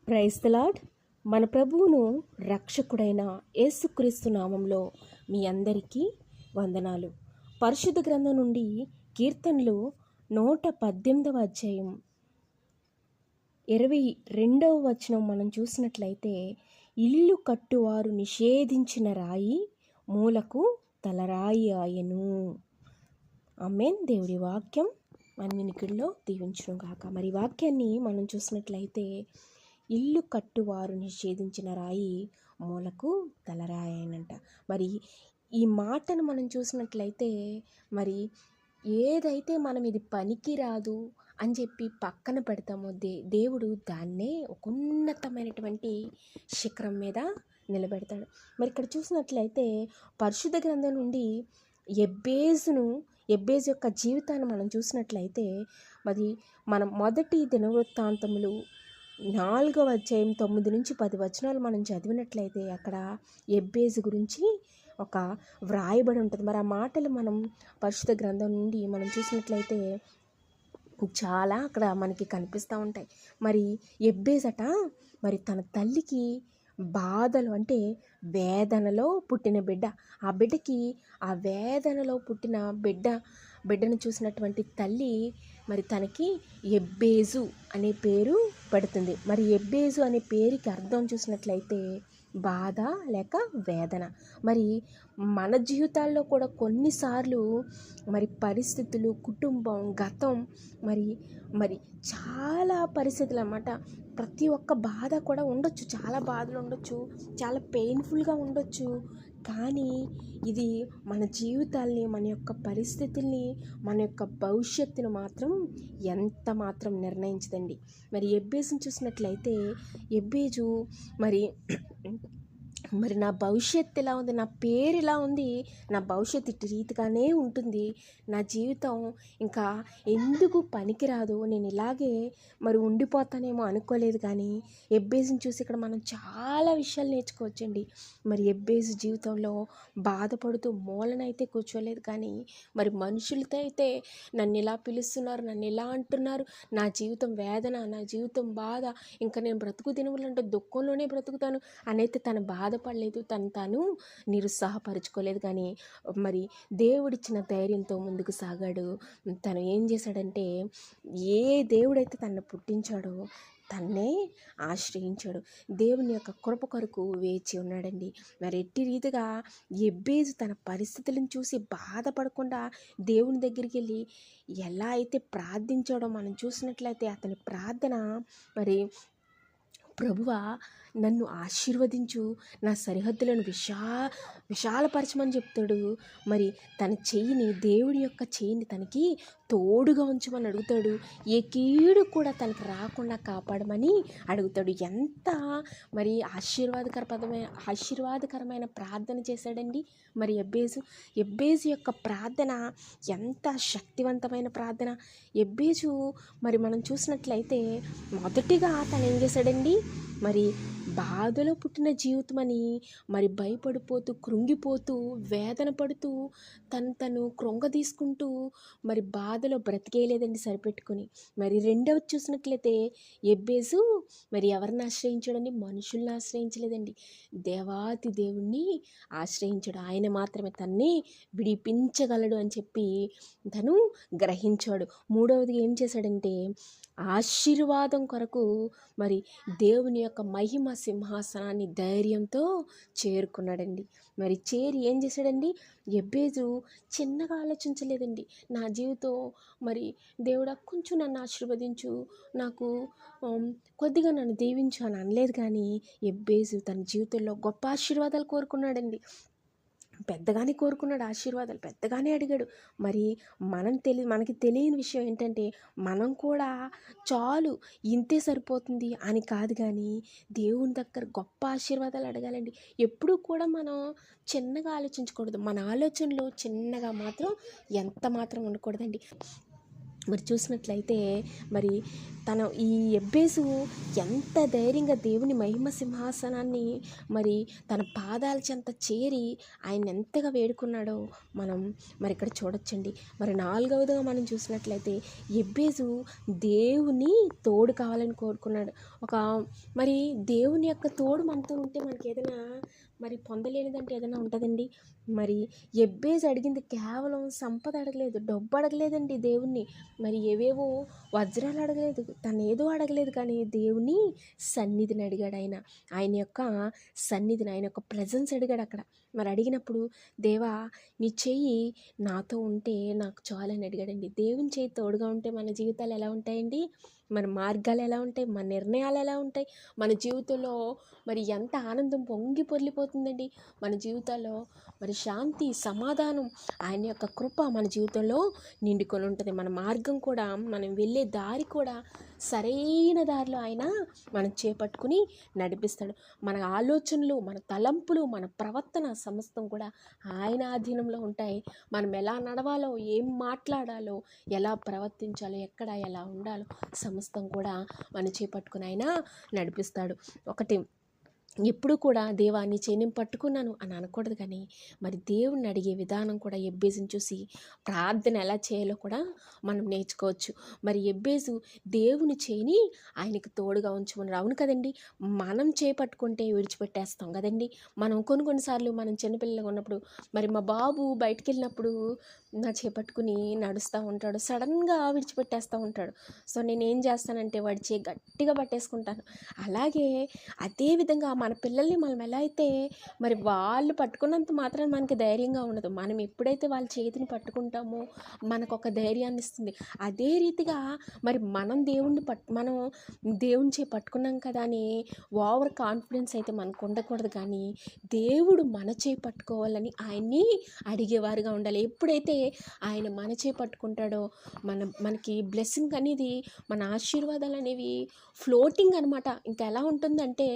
Praise the lord. మన ప్రభువును రక్షకుడైన యేసుక్రీస్తు నామంలో మీ అందరికీ వందనాలు. పరిశుద్ధ గ్రంథం నుండి కీర్తనలు 118వ అధ్యాయం 22వ వచనం మనం చూసినట్లయితే, ఇల్లు కట్టువారు నిషేధించిన రాయి మూలకు తలరాయి ఆయను. ఆమేన్. దేవుడి వాక్యం మన వినికిడిలో దీవించును గాక. మరి వాక్యాన్ని మనం చూసినట్లయితే, ఇల్లు కట్టువారు నిషేధించిన రాయి మూలకు తలరాయనంట. మరి ఈ మాటను మనం చూసినట్లయితే, మరి ఏదైతే మనం ఇది పనికి రాదు అని చెప్పి పక్కన పెడతామో దేవుడు దాన్నే ఒక ఉన్నతమైనటువంటి శిఖరం మీద నిలబెడతాడు. మరి ఇక్కడ చూసినట్లయితే పరిశుద్ధ గ్రంథం నుండి ఎబ్బేజు యొక్క జీవితాన్ని మనం చూసినట్లయితే, మరి మనం మొదటి దినవృత్తాంతములు 4వ అధ్యాయం 9 నుంచి 10 వచనాలు మనం చదివినట్లయితే అక్కడ ఎబ్బేజు గురించి ఒక వ్రాయబడి ఉంటుంది. మరి ఆ మాటలు మనం పరిశుద్ధ గ్రంథం నుండి మనం చూసినట్లయితే చాలా అక్కడ మనకి కనిపిస్తూ ఉంటాయి. మరి ఎబ్బేజట మరి తన తల్లికి బాధలు అంటే వేదనలో పుట్టిన బిడ్డ. ఆ బిడ్డకి ఆ వేదనలో పుట్టిన బిడ్డను చూసినటువంటి తల్లి మరి తనకి ఎబ్బేజు అనే పేరు పెడుతుంది. మరి ఎబ్బేజు అనే పేరుకి అర్థం చూసినట్లయితే బాధ లేక వేదన. మరి మన జీవితాల్లో కూడా కొన్నిసార్లు మరి పరిస్థితులు, కుటుంబం, గతం మరి చాలా పరిస్థితులు అన్నమాట. ప్రతి ఒక్క బాధ కూడా ఉండొచ్చు, చాలా బాధలు ఉండొచ్చు, చాలా పెయిన్ఫుల్గా ఉండొచ్చు. కానీ ఇది మన జీవితాల్ని, మన యొక్క పరిస్థితుల్ని, మన యొక్క భవిష్యత్తును మాత్రం ఎంత మాత్రం నిర్ణయించదండి. మరి ఎబ్బేజుని చూసినట్లయితే ఎబ్బేజు మరి నా భవిష్యత్తు ఎలా ఉంది, నా పేరు ఎలా ఉంది, నా భవిష్యత్తు ఇటు రీతిగానే ఉంటుంది, నా జీవితం ఇంకా ఎందుకు పనికిరాదు, నేను ఇలాగే మరి ఉండిపోతానేమో అనుకోలేదు. కానీ ఎబ్బేజుని చూసి ఇక్కడ మనం చాలా విషయాలు నేర్చుకోవచ్చండి. మరి ఎబ్బేజు జీవితంలో బాధపడుతూ మూలనైతే కూర్చోలేదు. కానీ మరి మనుషులతో అయితే నన్ను ఇలా పిలుస్తున్నారు, నన్ను ఇలా అంటున్నారు, నా జీవితం వేదన, నా జీవితం బాధ, ఇంకా నేను బ్రతుకు దినములంటే దుఃఖంలోనే బ్రతుకుతాను అనైతే తను బాధపడలేదు, తాను నిరుత్సాహపరుచుకోలేదు. కానీ మరి దేవుడిచ్చిన ధైర్యంతో ముందుకు సాగాడు. తను ఏం చేశాడంటే, ఏ దేవుడైతే తనను పుట్టించాడో తన్నే ఆశ్రయించాడు. దేవుని యొక్క కృప కొరకు వేచి ఉన్నాడండి. మరి ఎట్టి రీతిగా ఎబ్బేజు తన పరిస్థితులను చూసి బాధపడకుండా దేవుని దగ్గరికి వెళ్ళి ఎలా అయితే ప్రార్థించాడో మనం చూసినట్లయితే అతని ప్రార్థన మరి, ప్రభువా నన్ను ఆశీర్వదించు, నా సరిహద్దులను విశాలపరచమని చెప్తాడు. మరి తన దేవుడి యొక్క చెయ్యిని తనకి తోడుగా ఉంచమని అడుగుతాడు. ఏ కీడు కూడా తనకు రాకుండా కాపాడమని అడుగుతాడు. ఎంత మరి ఆశీర్వాదకరమైన ప్రార్థన చేశాడండి మరి ఎబ్బేజు యొక్క ప్రార్థన ఎంత శక్తివంతమైన ప్రార్థన. ఎబ్బేజు మరి మనం చూసినట్లయితే మొదటిగా తను ఏం చేశాడండి, మరి బాధలో పుట్టిన జీవితమని మరి భయపడిపోతూ, కృంగిపోతూ, వేదన పడుతూ, తను కృంగదీసుకుంటూ మరి బాధలో బ్రతికేయలేదండి సరిపెట్టుకుని. మరి రెండవది చూసినట్లయితే ఎబ్బేజు మరి ఎవరిని ఆశ్రయించాడండి, మనుషుల్ని ఆశ్రయించలేదండి, దేవాతి దేవుణ్ణి ఆశ్రయించాడు. ఆయన మాత్రమే తన్ని విడిపించగలడు అని చెప్పి తను గ్రహించాడు. మూడవది ఏం చేశాడంటే, ఆశీర్వాదం కొరకు మరి దేవుని యొక్క మహిమ సింహాసనాన్ని ధైర్యంతో చేరుకున్నాడండి. మరి చేరి ఏం చేశాడండి, ఎబ్బేజు చిన్నగా ఆలోచించలేదండి. నా జీవితం మరి దేవుడా కొంచెం నన్ను ఆశీర్వదించు, నాకు కొద్దిగా నన్ను దీవించు అని అనలేదు. కానీ ఎబ్బేజు తన జీవితంలో గొప్ప ఆశీర్వాదాలు కోరుకున్నాడండి. పెద్దగానే కోరుకున్నాడు, ఆశీర్వాదాలు పెద్దగానే అడిగాడు. మరి మనకి తెలియని విషయం ఏంటంటే, మనం కూడా చాలు ఇంతే సరిపోతుంది అని కాదు, కానీ దేవుని దగ్గర గొప్ప ఆశీర్వాదాలు అడగాలండి. ఎప్పుడూ కూడా మనం చిన్నగా ఆలోచించకూడదు. మన ఆలోచనలో చిన్నగా మాత్రం ఎంత మాత్రం ఉండకూడదండి. మరి చూసినట్లయితే మరి ఈ ఎబ్బేసు ఎంత ధైర్యంగా దేవుని మహిమ సింహాసనాన్ని మరి తన పాదాల చెంత చేరి ఆయన ఎంతగా వేడుకున్నాడో మనం మరి ఇక్కడ చూడొచ్చండి. మరి 4వదిగా మనం చూసినట్లయితే ఎబ్బేసు దేవుని తోడు కావాలని కోరుకున్నాడు. మరి దేవుని యొక్క తోడు మనతో ఉంటే మనకి ఏదైనా మరి పొందలేనిదంటే ఏదైనా ఉంటుందండి. మరి ఎబ్బేసు అడిగింది కేవలం సంపద అడగలేదు, డబ్బు అడగలేదండి దేవుణ్ణి. మరి ఏవేవో వజ్రాలు అడగలేదు, తను ఏదో అడగలేదు, కానీ దేవుని సన్నిధిని అడిగాడు. ఆయన యొక్క సన్నిధిని, ఆయన యొక్క ప్రజెన్స్ అడిగాడు అక్కడ. మరి అడిగినప్పుడు దేవా నీ చెయ్యి నాతో ఉంటే నాకు చాలని అడిగాడండి. దేవుని చెయ్యి తోడుగా ఉంటే మన జీవితాలు ఎలా ఉంటాయండి, మన మార్గాలు ఎలా ఉంటాయి, మన నిర్ణయాలు ఎలా ఉంటాయి, మన జీవితంలో మరి ఎంత ఆనందం పొంగి పొర్లిపోతుందండి. మన జీవితాల్లో మరి శాంతి, సమాధానం, ఆయన యొక్క కృప మన జీవితంలో నిండుకొని ఉంటుంది. మన మార్గం కూడా, మనం వెళ్ళే దారి కూడా సరైన దారిలో ఆయన మనం చేపట్టుకుని నడిపిస్తాడు. మన ఆలోచనలు, మన తలంపులు, మన ప్రవర్తన సమస్తం కూడా ఆయన ఆధీనంలో ఉంటాయి. మనం ఎలా నడవాలో, ఏం మాట్లాడాలో, ఎలా ప్రవర్తించాలో, ఎక్కడ ఎలా ఉండాలో సమస్తం కూడా మనం చేపట్టుకుని ఆయన నడిపిస్తాడు. ఎప్పుడు కూడా దేవా నీ చేయి నేను పట్టుకున్నాను అని అనకూడదు, కానీ మరి దేవుణ్ణి అడిగే విధానం కూడా ఎబ్బేసుని చూసి ప్రార్థన ఎలా చేయాలో కూడా మనం నేర్చుకోవచ్చు. మరి ఎబ్బేసు దేవుని చేయిని ఆయనకు తోడుగా ఉంచమన్నారు. అవును కదండి, మనం చేపట్టుకుంటే విడిచిపెట్టేస్తాం కదండి. మనం కొన్నిసార్లు మనం చిన్నపిల్లలుగా ఉన్నప్పుడు మరి మా బాబు బయటికి వెళ్ళినప్పుడు నా చేపట్టుకుని నడుస్తూ ఉంటాడు, సడన్గా విడిచిపెట్టేస్తూ ఉంటాడు. సో నేనేం చేస్తానంటే వాడి చేయి గట్టిగా పట్టేసుకుంటాను. అలాగే అదేవిధంగా మన పిల్లల్ని మనం ఎలా అయితే మరి వాళ్ళు పట్టుకున్నంత మాత్రం మనకి ధైర్యంగా ఉండదు. మనం ఎప్పుడైతే వాళ్ళ చేతిని పట్టుకుంటామో మనకు ఒక ధైర్యాన్ని ఇస్తుంది. అదే రీతిగా మరి మనం దేవుని చేయి పట్టుకున్నాం కదా అని ఓవర్ కాన్ఫిడెన్స్ అయితే మనకు ఉండకూడదు, కానీ దేవుడు మన చేయి పట్టుకోవాలని ఆయన్ని అడిగేవారుగా ఉండాలి. ఎప్పుడైతే ఆయన మన చేయి పట్టుకుంటాడో మనకి బ్లెస్సింగ్ అనేది, మన ఆశీర్వాదాలు అనేవి ఫ్లోటింగ్ అనమాట. ఇంకా ఎలా ఉంటుందంటే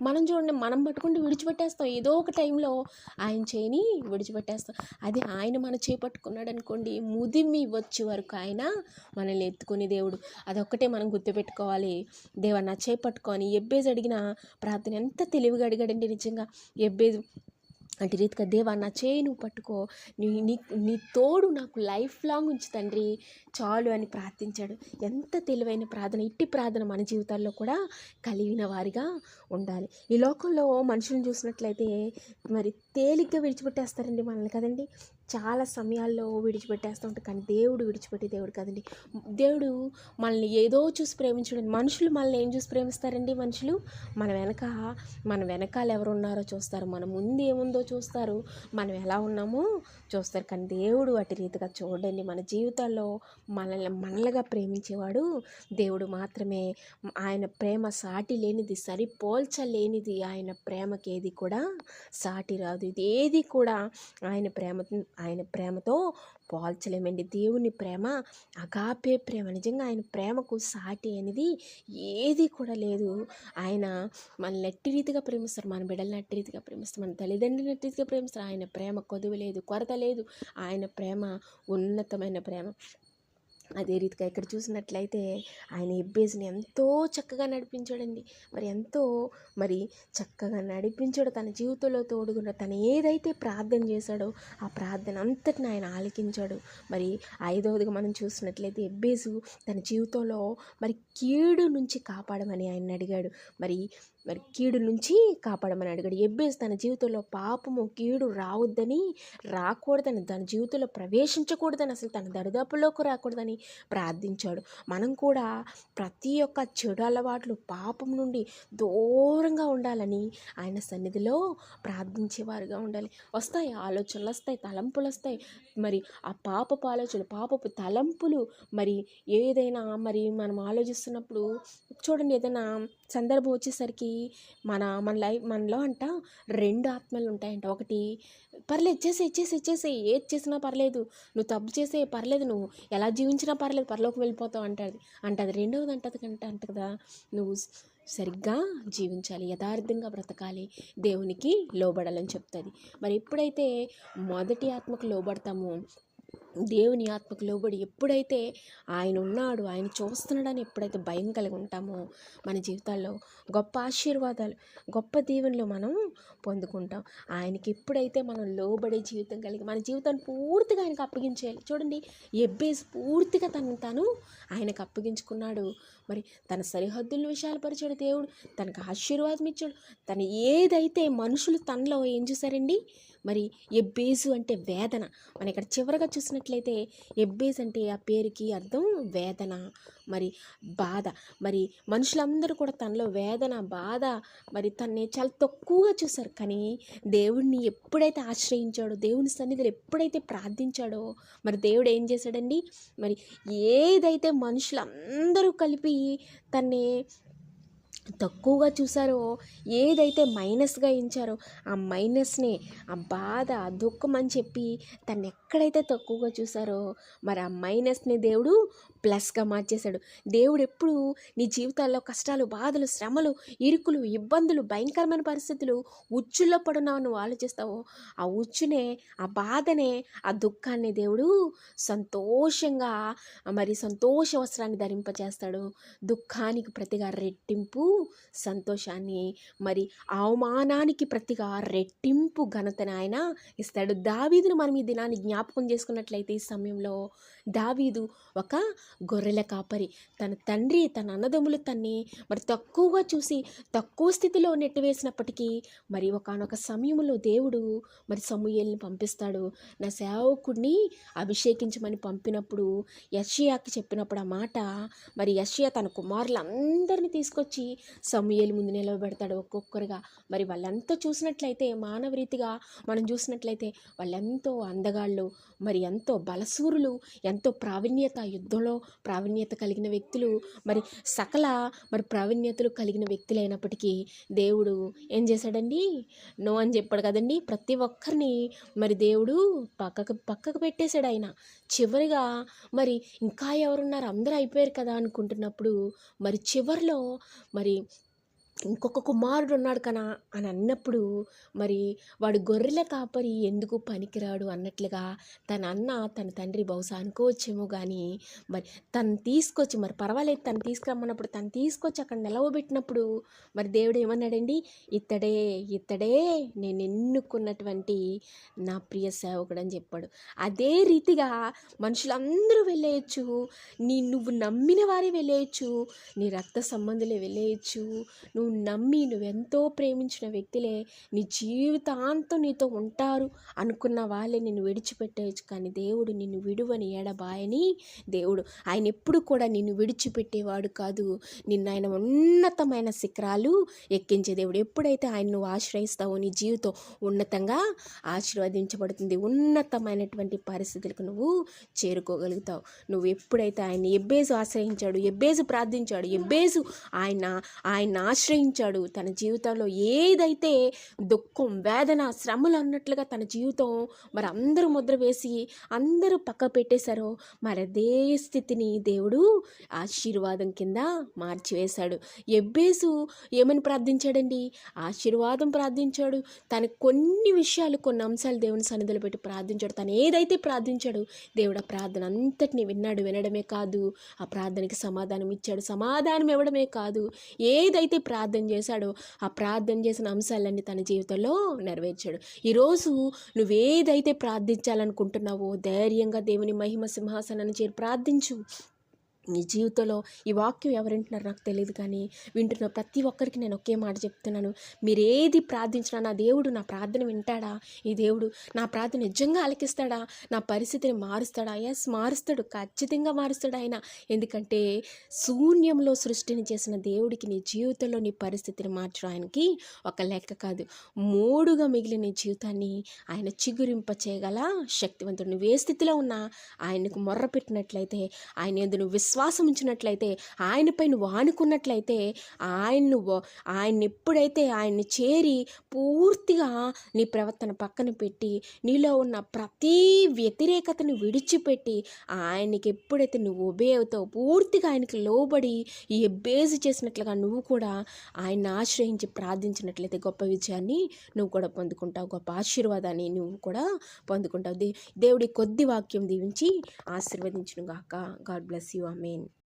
మనం చూడండి, మనం పట్టుకుంటే విడిచిపెట్టేస్తాం, ఏదో ఒక టైంలో ఆయన చేయిని విడిచిపెట్టేస్తాం. అది ఆయన మన చేయి పట్టుకున్నాడు అనుకోండి, ముదిమి వచ్చే వరకు ఆయన మనల్ని ఎత్తుకునే దేవుడు. అదొక్కటే మనం గుర్తుపెట్టుకోవాలి. దేవా నా చేయి పట్టుకొని ఎబ్బేసు అడిగిన ప్రార్థన ఎంత తెలివిగా అడిగాడండి నిజంగా ఎబ్బేసు. అంటే రీతిగా దేవా నా చేయి నువ్వు పట్టుకో, నీ తోడు నాకు లైఫ్ లాంగ్ ఉంచు తండ్రి చాలు అని ప్రార్థించాడు. ఎంత తెలివైన ప్రార్థన! ఇట్టి ప్రార్థన మన జీవితాల్లో కూడా కలిగిన వారిగా ఉండాలి. ఈ లోకంలో మనుషులను చూసినట్లయితే మరి తేలిగ్గా విడిచిపెట్టేస్తారండి మనల్ని కదండి. చాలా సమయాల్లో విడిచిపెట్టేస్తూ ఉంటారు, కానీ దేవుడు విడిచిపెట్టే దేవుడు కదండి. దేవుడు మనల్ని ఏదో చూసి ప్రేమించడం. మనుషులు మనల్ని ఏం చూసి ప్రేమిస్తారండి? మనుషులు మన వెనకాల ఎవరు ఉన్నారో చూస్తారు, మన ముందు ఏముందో చూస్తారు, మనం ఎలా ఉన్నామో చూస్తారు. కానీ దేవుడు అటు రీతిగా చూడండి. మన జీవితాల్లో మనలుగా ప్రేమించేవాడు దేవుడు మాత్రమే. ఆయన ప్రేమ సాటి లేనిది, సరిపోల్చలేనిది. ఆయన ప్రేమకి ఏది కూడా సాటి రాదు. ఇది ఏది కూడా ఆయన ప్రేమతో పోల్చలేమండి. దేవుని ప్రేమ అగాపే ప్రేమ. నిజంగా ఆయన ప్రేమకు సాటి అనేది ఏది కూడా లేదు. ఆయన మనల్ని ఎట్టి రీతిగా ప్రేమిస్తారు, మన బిడ్డలను ఎట్టి రీతిగా ప్రేమిస్తారు, మన తల్లిదండ్రులను ఎట్టి రీతిగా ప్రేమిస్తారు. ఆయన ప్రేమ కొదువు లేదు, కొరత లేదు. ఆయన ప్రేమ ఉన్నతమైన ప్రేమ. అదే రీతిగా ఇక్కడ చూసినట్లయితే ఆయన ఎబ్బేసుని ఎంతో చక్కగా నడిపించాడండి. ఎంతో చక్కగా నడిపించాడు. తన జీవితంలో తోడుగున్న తను ఏదైతే ప్రార్థన చేశాడో ఆ ప్రార్థన అంతటిని ఆయన ఆలకించాడు. 5వదిగా మనం చూసినట్లయితే ఎబ్బేసు తన జీవితంలో కీడు నుంచి కాపాడమని ఆయన అడిగాడు. కీడు నుంచి కాపాడమని అడిగాడు. ఎబ్బేసు తన జీవితంలో పాపము, కీడు రాకూడదని, తన జీవితంలో ప్రవేశించకూడదని, అసలు తన దరిదాపుల్లోకి రాకూడదని ప్రార్థించాడు. మనం కూడా ప్రతి ఒక్క చెడు అలవాట్లు, పాపం నుండి దూరంగా ఉండాలని ఆయన సన్నిధిలో ప్రార్థించేవారుగా ఉండాలి. వస్తాయి ఆలోచనలు, వస్తాయి తలంపులు, వస్తాయి. ఆ పాపపు ఆలోచనలు, పాపపు తలంపులు ఏదైనా మనం ఆలోచిస్తున్నప్పుడు చూడండి, ఏదైనా సందర్భం వచ్చేసరికి మనలో 2 ఆత్మలు ఉంటాయంట. ఒకటి పర్లేదు ఇచ్చేసి ఏది చేసినా పర్లేదు, నువ్వు తప్పు చేసే పర్లేదు, నువ్వు ఎలా జీవించినా పర్లేదు, పరలోకి వెళ్ళిపోతావు అంటది. రెండవది అంట కదా, నువ్వు సరిగ్గా జీవించాలి, యథార్థంగా బ్రతకాలి, దేవునికి లోబడాలని చెప్తుంది. ఎప్పుడైతే మొదటి ఆత్మకు లోబడతామో దేవుని ఆత్మకు లోబడి ఎప్పుడైతే ఆయన ఉన్నాడు, ఆయన చూస్తున్నాడని ఎప్పుడైతే భయం కలిగి ఉంటామో మన జీవితాల్లో గొప్ప ఆశీర్వాదాలు, గొప్ప దీవెనలు మనం పొందుకుంటాం. ఆయనకి ఎప్పుడైతే మనం లోబడే జీవితం కలిగి మన జీవితాన్ని పూర్తిగా ఆయనకు అప్పగించేయాలి. చూడండి, ఎబ్బేసు పూర్తిగా తనను తాను ఆయనకు అప్పగించుకున్నాడు. మరి తన సరిహద్దులను విశాలపరిచాడు దేవుడు, తనకు ఆశీర్వాదం ఇచ్చాడు. తను ఏదైతే మనుషులు తనలో ఏం చూశారండి, మరి ఎబ్బేసు అంటే వేదన. మనం ఇక్కడ చివరగా చూసినట్లయితే ఎబ్బేసు అంటే ఆ పేరుకి అర్థం వేదన, మరి బాధ. మరి మనుషులందరూ కూడా తనలో వేదన, బాధ, మరి తన్ని చాలా తక్కువగా చూశారు. కానీ దేవుడిని ఎప్పుడైతే ఆశ్రయించాడో, దేవుని సన్నిధిలో ఎప్పుడైతే ప్రార్థించాడో, మరి దేవుడు ఏం చేశాడండి, మరి ఏదైతే మనుషులందరూ కలిపి తన్ని తక్కువగా చూసారో, ఏదైతే మైనస్గా ఎంచారో, ఆ మైనస్ని, ఆ బాధ, ఆ దుఃఖం అని చెప్పి తను ఎక్కడైతే తక్కువగా చూసారో, మరి ఆ మైనస్ని దేవుడు ప్లస్గా మార్చేశాడు. దేవుడు ఎప్పుడు నీ జీవితాల్లో కష్టాలు, బాధలు, శ్రమలు, ఇరుకులు, ఇబ్బందులు, భయంకరమైన పరిస్థితులు, ఉచ్చుల్లో పడున్నావు నువ్వు ఆలోచిస్తావో, ఆ ఉచ్చునే, ఆ బాధనే, ఆ దుఃఖాన్ని దేవుడు సంతోషంగా, మరి సంతోష వస్త్రాన్ని ధరింపచేస్తాడు. దుఃఖానికి ప్రతిగా రెట్టింపు సంతోషాన్ని, మరి అవమానానికి ప్రతిగా రెట్టింపు ఘనతను ఆయన ఇస్తాడు. దావీదును మనం ఈ దినాన్ని జ్ఞాపకం చేసుకున్నట్లయితే, ఈ సమయంలో దావీదు ఒక గొర్రెల కాపరి. తన తండ్రి, తన అన్నదమ్ములు తన్ని మరి తక్కువగా చూసి తక్కువ స్థితిలో నెట్టివేసినప్పటికీ, మరి ఒకానొక సమయంలో దేవుడు మరి సమూయేలుని పంపిస్తాడు. నా సేవకుడిని అభిషేకించమని పంపినప్పుడు, యెషయాకి చెప్పినప్పుడు ఆ మాట, మరి యెషయా తన కుమారులందరినీ తీసుకొచ్చి సమూయేలు ముందు నిలవబెడతాడు ఒక్కొక్కరుగా. మరి వాళ్ళంతా చూసినట్లయితే, మానవ రీతిగా మనం చూసినట్లయితే వాళ్ళెంతో అందగాళ్ళు, మరి ఎంతో బలసూరులు, ఎంతో ప్రావీణ్యత, యుద్ధంలో ప్రావీణ్యత కలిగిన వ్యక్తులు, మరి సకల మరి ప్రావీణ్యతలు కలిగిన వ్యక్తులైనప్పటికీ దేవుడు ఏం చేశాడండి, నో అని చెప్పాడు కదండి. ప్రతి ఒక్కరిని మరి దేవుడు పక్కకు పెట్టేశాడు ఆయన. చివరిగా మరి ఇంకా ఎవరున్నారు, అందరూ అయిపోయారు కదా అనుకుంటున్నప్పుడు, మరి చివరిలో మరి ఇంకొక కుమారుడు ఉన్నాడు కనా అని అన్నప్పుడు, మరి వాడు గొర్రెల కాపరి ఎందుకు పనికిరాడు అన్నట్లుగా తన అన్న, తన తండ్రి బహుశా అనుకోవచ్చేమో, కానీ మరి తను తీసుకొచ్చి, మరి పర్వాలేదు తను తీసుకురమ్మన్నప్పుడు తను తీసుకొచ్చి అక్కడ నిలవబెట్టినప్పుడు, మరి దేవుడు ఏమన్నాడండి, ఇతడే ఇతడే నేను ఎన్నుకున్నటువంటి నా ప్రియ సేవకుడు అని చెప్పాడు. అదే రీతిగా మనుషులందరూ వెళ్ళేయచ్చు, నువ్వు నమ్మిన వారే వెళ్ళేయచ్చు, నీ రక్త సంబంధులే వెళ్ళేయచ్చు, నువ్వు నమ్మి నువ్వెంతో ప్రేమించిన వ్యక్తులే నీ జీవితాంతం నీతో ఉంటారు అనుకున్న వాళ్ళే నిన్ను విడిచిపెట్టేయచ్చు. కానీ దేవుడు నిన్ను విడువని ఎడబాయని దేవుడు. ఆయన ఎప్పుడు కూడా నిన్ను విడిచిపెట్టేవాడు కాదు. నిన్ను ఆయన ఉన్నతమైన శిఖరాలు ఎక్కించే దేవుడు. ఎప్పుడైతే ఆయన నువ్వు ఆశ్రయిస్తావో నీ జీవితం ఉన్నతంగా ఆశీర్వదించబడుతుంది. ఉన్నతమైనటువంటి పరిస్థితులకు నువ్వు చేరుకోగలుగుతావు. నువ్వు ఎప్పుడైతే ఆయన ఎబ్బేజు ఆశ్రయించాడు, ఎబ్బేజు ప్రార్థించాడు, ఎబ్బేజు ఆయన ఆశ్రయించాడు, తన జీవితంలో ఏదైతే దుఃఖం, వేదన, శ్రమలు అన్నట్లుగా తన జీవితం మరి అందరూ ముద్ర వేసి అందరూ పక్క పెట్టేశారో, మరి అదే స్థితిని దేవుడు ఆశీర్వాదం కింద మార్చివేశాడు. ఎబ్బేసు ఏమని ప్రార్థించాడండి, ఆశీర్వాదం ప్రార్థించాడు. తన కొన్ని విషయాలు, కొన్ని అంశాలు దేవుని సన్నిధిలో పెట్టి ప్రార్థించాడు. తను ఏదైతే ప్రార్థించాడు, దేవుడు ఆ ప్రార్థన అంతటిని విన్నాడు. వినడమే కాదు, ఆ ప్రార్థనకి సమాధానం ఇచ్చాడు. సమాధానం ఇవ్వడమే కాదు, ఏదైతే ప్రార్థన చేశాడో ఆ ప్రార్థన చేసిన అంశాలన్నీ తన జీవితంలో నెరవేర్చాడు. ఈరోజు నువ్వేదైతే ప్రార్థించాలనుకుంటున్నావో ధైర్యంగా దేవుని మహిమ సింహాసనాన్ని చేరి ప్రార్థించు. నీ జీవితంలో ఈ వాక్యం ఎవరు వింటున్నారో నాకు తెలియదు, కానీ వింటున్న ప్రతి ఒక్కరికి నేను ఒకే మాట చెప్తున్నాను, మీరు ఏది ప్రార్థించినా నా దేవుడు నా ప్రార్థన వింటాడా, ఈ దేవుడు నా ప్రార్థన నిజంగా ఆలకిస్తాడా, నా పరిస్థితిని మారుస్తాడా? ఎస్, మారుస్తాడు, ఖచ్చితంగా మారుస్తాడు ఆయన. ఎందుకంటే శూన్యంలో సృష్టిని చేసిన దేవుడికి నీ జీవితంలో నీ పరిస్థితిని మార్చడం ఆయనకి ఒక లెక్క కాదు. మూడుగా మిగిలిన నీ జీవితాన్ని ఆయన చిగురింప చేయగల శక్తివంతుడు. నువ్వు ఏ స్థితిలో ఉన్నా ఆయనకు మొర్ర పెట్టినట్లయితే, ఆయన యందు నువ్వు విశ్వాసం ఉంచినట్లయితే, ఆయనపై నువ్వు ఆనుకున్నట్లయితే, ఆయన్ని ఎప్పుడైతే ఆయన్ని చేరి పూర్తిగా నీ ప్రవర్తన పక్కన పెట్టి, నీలో ఉన్న ప్రతి వ్యతిరేకతను విడిచిపెట్టి, ఆయనకి ఎప్పుడైతే నువ్వు ఒబే అవుతావో, పూర్తిగా ఆయనకి లోబడి ఈ ఎబ్బేజు చేసినట్లుగా నువ్వు కూడా ఆయన్ని ఆశ్రయించి ప్రార్థించినట్లయితే గొప్ప విజయాన్ని నువ్వు కూడా పొందుకుంటావు, గొప్ప ఆశీర్వాదాన్ని నువ్వు కూడా పొందుకుంటావు. దేవుడి కొద్ది వాక్యం దీవించి ఆశీర్వదించును గాక. God bless you. ఆమేన్.